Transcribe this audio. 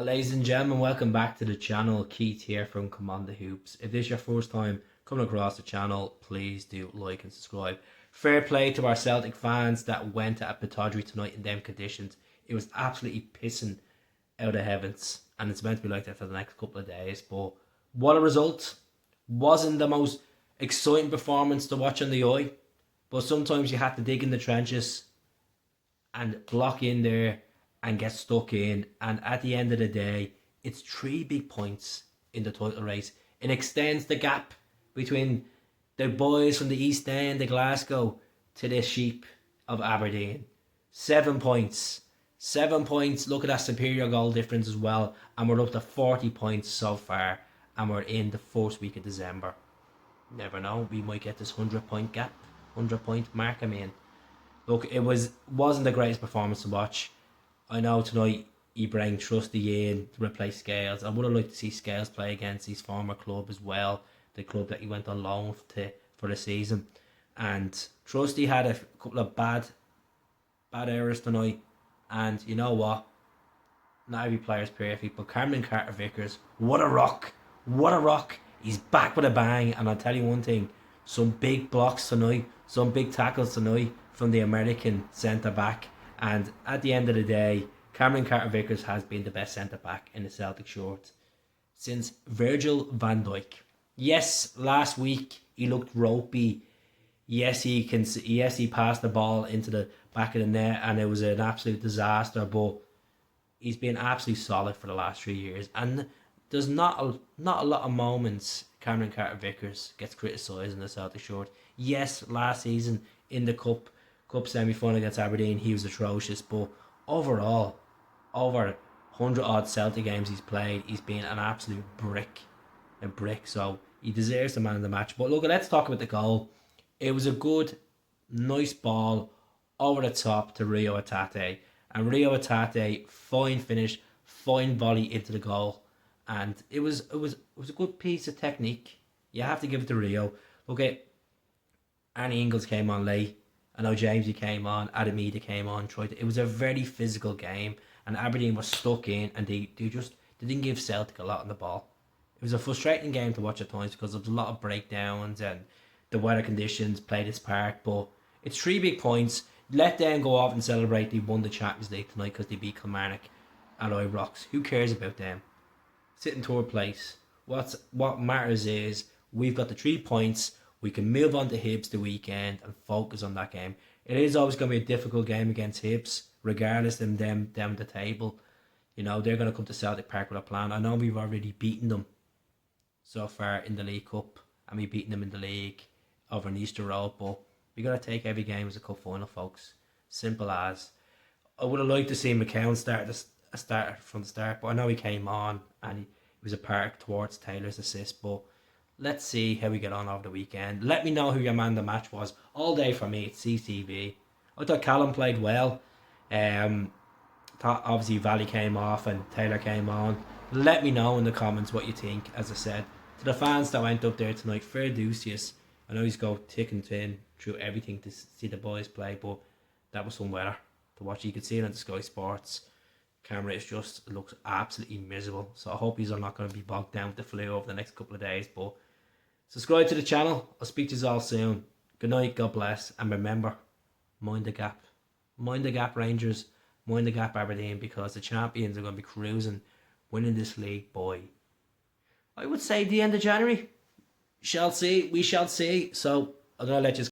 Ladies and gentlemen, welcome back to the channel. Keith here from Commander Hoops. If this is your first time coming across the channel, please do like and subscribe. Fair play to our Celtic fans that went at Hatate tonight in them conditions. It was absolutely pissing out of heavens, and it's meant to be like that for the next couple of days. But what a result! Wasn't the most exciting performance to watch on the eye, but sometimes you have to dig in the trenches and block in there and get stuck in. And at the end of the day, it's 3 big points in the title race. It extends the gap between the boys from the East End, the Glasgow, to the sheep of Aberdeen. 7 points. 7 points. Look at that superior goal difference as well. And we're up to 40 points so far. And we're in the first week of December. Never know. We might get this 100-point gap. 100-point mark, I mean. Look, wasn't the greatest performance to watch. I know tonight he bring Trusty in to replace Scales. I would have liked to see Scales play against his former club as well, the club that he went on loan to for the season. And Trusty had a couple of bad errors tonight. And you know what? Not every player is perfect, but Cameron Carter-Vickers, what a rock! What a rock! He's back with a bang, and I'll tell you one thing, some big blocks tonight, some big tackles tonight from the American centre-back. And at the end of the day, Cameron Carter-Vickers has been the best centre-back in the Celtic shorts since Virgil van Dijk. Yes, last week he looked ropey. Yes, he passed the ball into the back of the net and it was an absolute disaster, but he's been absolutely solid for the last 3 years. And there's not a lot of moments Cameron Carter-Vickers gets criticised in the Celtic short. Yes, last season in the Cup semi-final against Aberdeen, he was atrocious, but overall, over 100 odd Celtic games he's played, he's been an absolute brick. So he deserves the man of the match. But look, let's talk about the goal. It was a good, nice ball over the top to Rio Hatate. And Rio Hatate, fine finish, fine volley into the goal. And it was a good piece of technique. You have to give it to Rio. Look at Arnie Ingles came on late. I know Jamesy came on, Adamida came on, it was a very physical game, and Aberdeen was stuck in, and they didn't give Celtic a lot on the ball. It was a frustrating game to watch at times because there was a lot of breakdowns and the weather conditions played its part, but it's 3 big points. Let them go off and celebrate they won the Champions League tonight because they beat Kilmarnock at Ibrox. Who cares about them? Sit in third place. What matters is we've got the 3 points. We can move on to Hibs the weekend and focus on that game. It is always going to be a difficult game against Hibs, regardless of them down the table. You know, they're going to come to Celtic Park with a plan. I know we've already beaten them so far in the League Cup, and we've beaten them in the league over in Easter Road, but we got to take every game as a cup final, folks. Simple as. I would have liked to see McCown start from the start, but I know he came on and he was a part towards Taylor's assist, but let's see how we get on over the weekend. Let me know who your man of the match was. All day for me, it's CCV. I thought Callum played well. Thought obviously Valley came off and Taylor came on. Let me know in the comments what you think. As I said, to the fans that went up there tonight, fair dues. I know he's go thick and thin through everything to see the boys play, but that was some weather to watch. You could see it on the Sky Sports camera. It looks absolutely miserable. So I hope he's not going to be bogged down with the flu over the next couple of days, but subscribe to the channel. I'll speak to you all soon. Good night, God bless, and remember, mind the gap. Mind the gap, Rangers. Mind the gap, Aberdeen, because the champions are going to be cruising, winning this league, boy. I would say the end of January. We shall see. So I'm going to let you